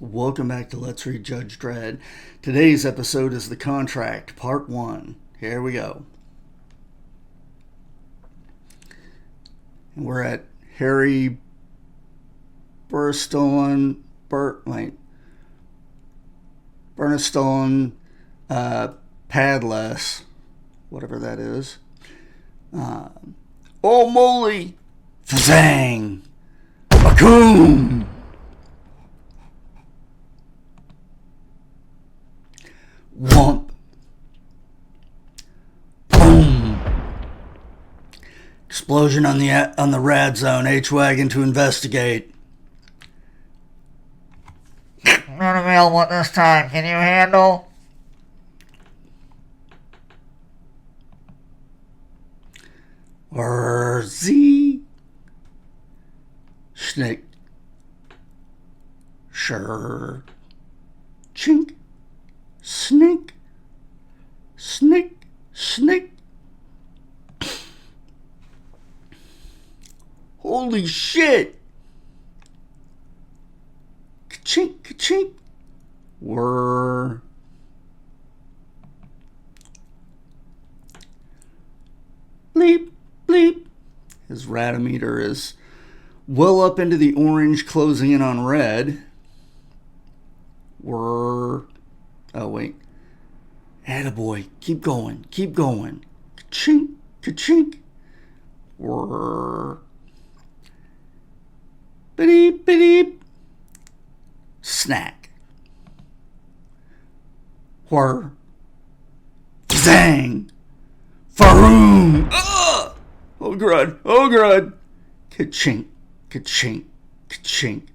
Welcome back to Let's Read Judge Dredd. Today's episode is The Contract, Part 1. Here we go. And we're at Harry Burnstone, Padless, whatever that is. Oh moly! Fazang! Bacoom! Whomp. Boom. Explosion on the rad zone. H-Wagon to investigate. Not available at this time. Can you handle? Z. Snake. Sure. Chink. Snake. Snake. Snake. Holy shit. Ka-chink, ka-chink. Whir. Bleep, bleep. His radimeter is well up into the orange, closing in on red. Whir. Oh, wait. Attaboy. Keep going. Keep going. Ka-chink, ka-chink. Whir. Beep, beep. Snack. Whir. Zang. Faroom. Ugh! Oh, grud. Oh, grud. Ka-chink, ka-chink, ka-chink.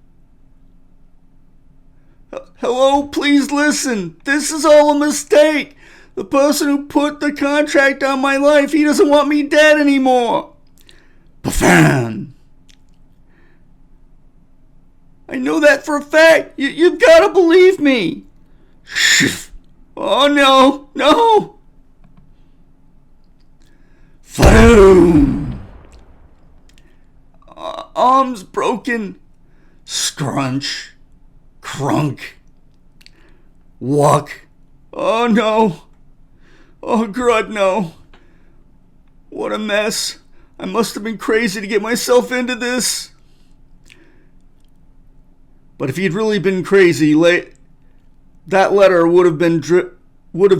Hello, please listen. This is all a mistake. The person who put the contract on my life, he doesn't want me dead anymore. Bafan. I know that for a fact. You've got to believe me. Shh. Oh, no. No. Fadoom. Arms broken. Scrunch. Crunk. Walk. Oh no. Oh grud, no. What a mess. I must have been crazy to get myself into this. But if he'd really been crazy, that letter would have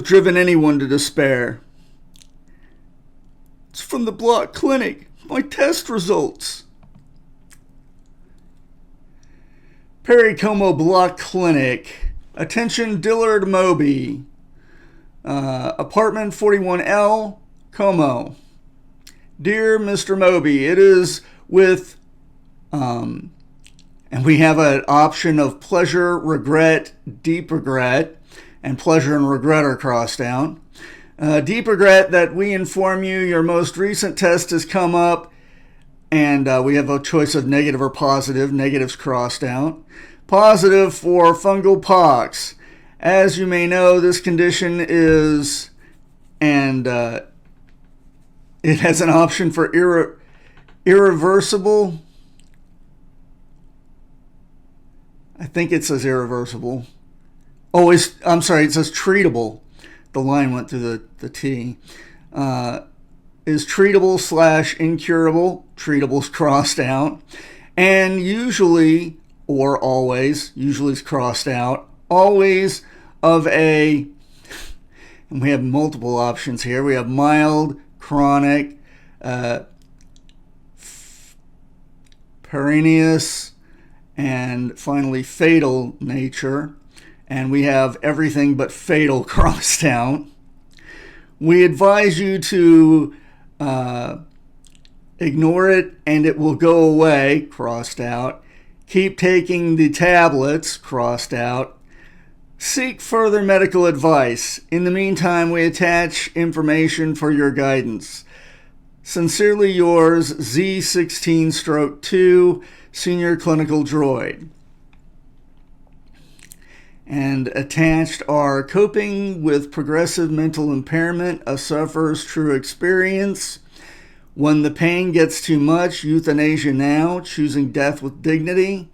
driven anyone to despair. It's from the block clinic. My test results. Pericomo Block Clinic. Attention Dillard Moby. Apartment 41L, Como. Dear Mr. Moby, it is with, and we have an option of pleasure, regret, deep regret, and pleasure and regret are crossed out. Deep regret that we inform you your most recent test has come up, and we have a choice of negative or positive. Negatives crossed out. Positive for fungal pox. As you may know, this condition is, and it has an option for irreversible. I think it says irreversible. Oh, I'm sorry, it says treatable. The line went through the T. Is treatable / incurable. Treatable's crossed out. And usually, or always, usually is crossed out, always of a, and we have multiple options here. We have mild, chronic, perennious, and finally fatal nature. And we have everything but fatal crossed out. We advise you to ignore it and it will go away, crossed out. Keep taking the tablets, crossed out. Seek further medical advice. In the meantime, we attach information for your guidance. Sincerely yours, Z16-2, Senior Clinical Droid. And attached are coping with progressive mental impairment, a sufferer's true experience. When the pain gets too much, euthanasia now, choosing death with dignity.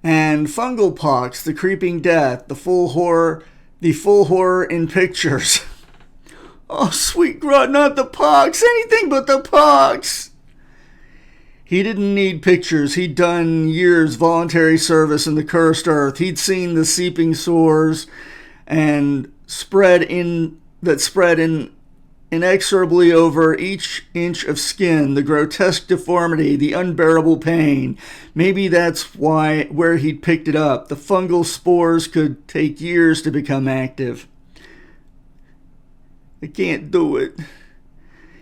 And fungal pox, the creeping death, the full horror in pictures. Oh, sweet God, not the pox, anything but the pox. He didn't need pictures. He'd done years voluntary service in the cursed earth. He'd seen the seeping sores and spread inexorably over each inch of skin, the grotesque deformity, the unbearable pain. Maybe that's where he'd picked it up. The fungal spores could take years to become active. I can't do it.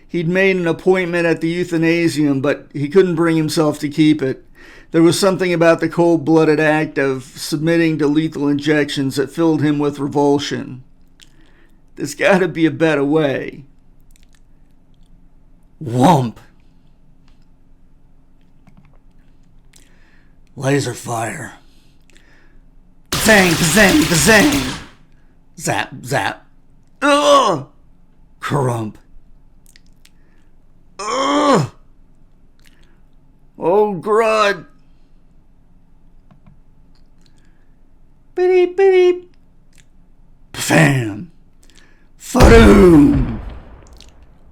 He'd made an appointment at the euthanasium, but he couldn't bring himself to keep it. There was something about the cold-blooded act of submitting to lethal injections that filled him with revulsion. There's got to be a better way. Whump! Laser fire. Zang, zang, zang! Zap, zap. Ugh! Crump. Ugh! Oh, Grud! Beep, beep. Pfam! Fadoom!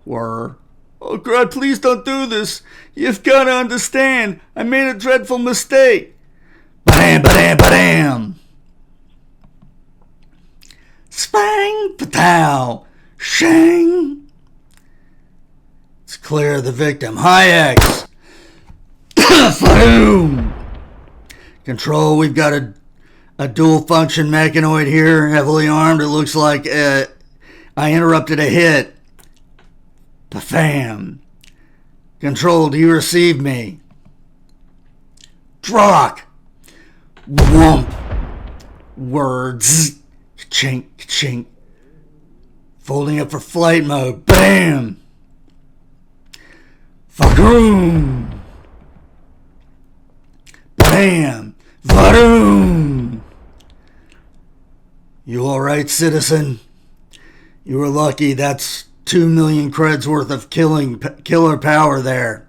Whir. Oh, Grud, please don't do this. You've got to understand. I made a dreadful mistake. Ba-dam, ba-dam, ba-dam! Spang, patow! Shang! It's clear the victim. High X! Fadoom! Control, we've got a dual-function mechanoid here, heavily armed. It looks like I interrupted a hit. Pafam. Control, do you receive me? Drock! Whump! Words. Chink, chink. Folding up for flight mode. Bam! Fagroom! Bam! Vadoom! You alright, citizen? You were lucky. That's 2 million creds worth of killer power there.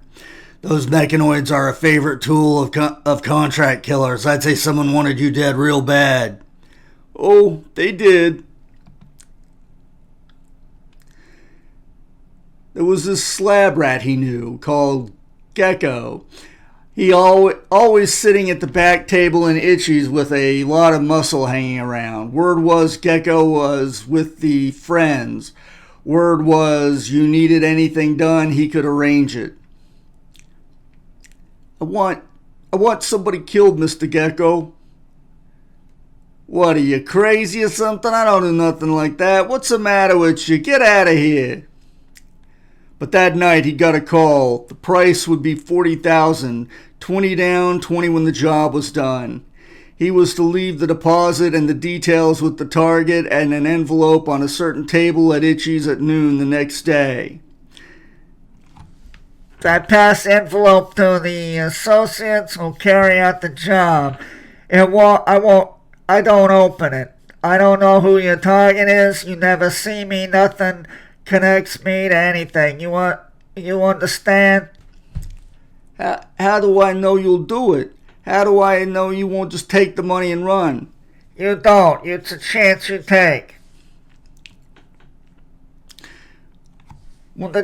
Those mechanoids are a favorite tool of contract killers. I'd say someone wanted you dead real bad. Oh, they did. There was this slab rat he knew called Gecko. He always sitting at the back table in Itchy's with a lot of muscle hanging around. Word was Gecko was with the friends. Word was you needed anything done, he could arrange it. I want somebody killed, Mr. Gecko. What, are you crazy or something? I don't do nothing like that. What's the matter with you? Get out of here. But that night he got a call. The price would be $40,000, 20 down, 20 when the job was done. He was to leave the deposit and the details with the target and an envelope on a certain table at Itchy's at noon the next day. I pass the envelope to the associates who'll carry out the job. I don't open it. I don't know who your target is. You never see me. Nothing connects me to anything. You understand? How do I know you'll do it? How do I know you won't just take the money and run? You don't. It's a chance you take. When the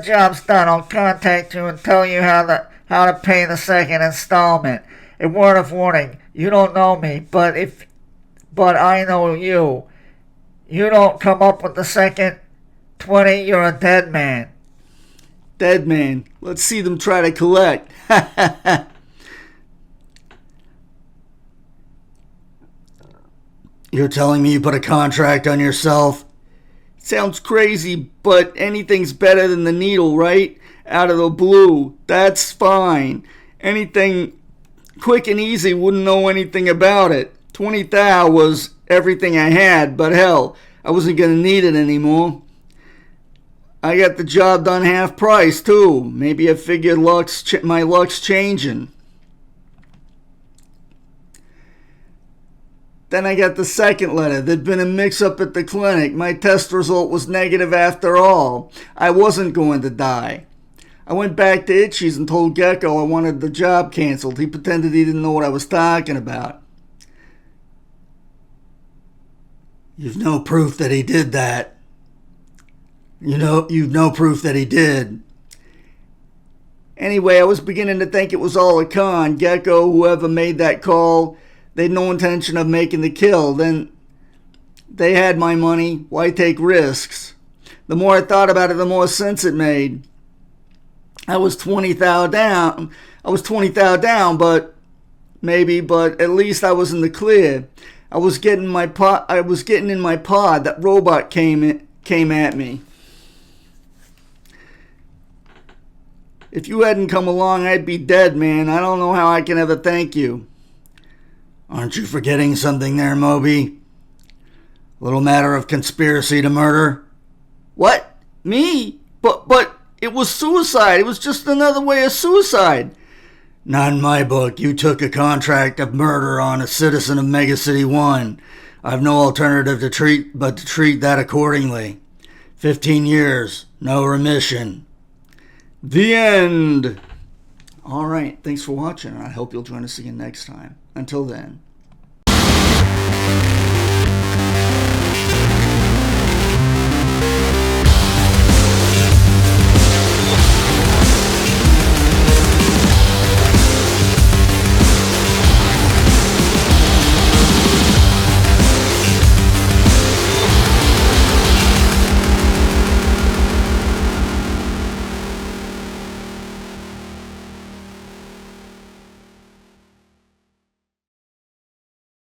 job's done, I'll contact you and tell you how to pay the second installment. A word of warning: you don't know me, but I know you. You don't come up with the second 20, you're a dead man. Dead man. Let's see them try to collect. You're telling me you put a contract on yourself? Sounds crazy, but anything's better than the needle, right? Out of the blue. That's fine. Anything quick and easy, wouldn't know anything about it. 20 thou was everything I had, but hell, I wasn't going to need it anymore. I got the job done half price, too. Maybe I figured my luck's changing. Then I got the second letter. There'd been a mix-up at the clinic. My test result was negative after all. I wasn't going to die. I went back to Itchy's and told Gecko I wanted the job canceled. He pretended he didn't know what I was talking about. You've no proof that he did that. You've no proof that he did. Anyway, I was beginning to think it was all a con. Gecko, whoever made that call, they had no intention of making the kill. Then they had my money. Why take risks? The more I thought about it, the more sense it made. I was 20 thou down. But at least I was in the clear. I was getting in my pod. That robot came at me. If you hadn't come along, I'd be dead, man. I don't know how I can ever thank you. Aren't you forgetting something there, Moby? A little matter of conspiracy to murder? What? Me? But it was suicide. It was just another way of suicide. Not in my book. You took a contract of murder on a citizen of Megacity 1. I've no alternative to treat that accordingly. 15 years. No remission. The end. All right. Thanks for watching. I hope you'll join us again next time. Until then.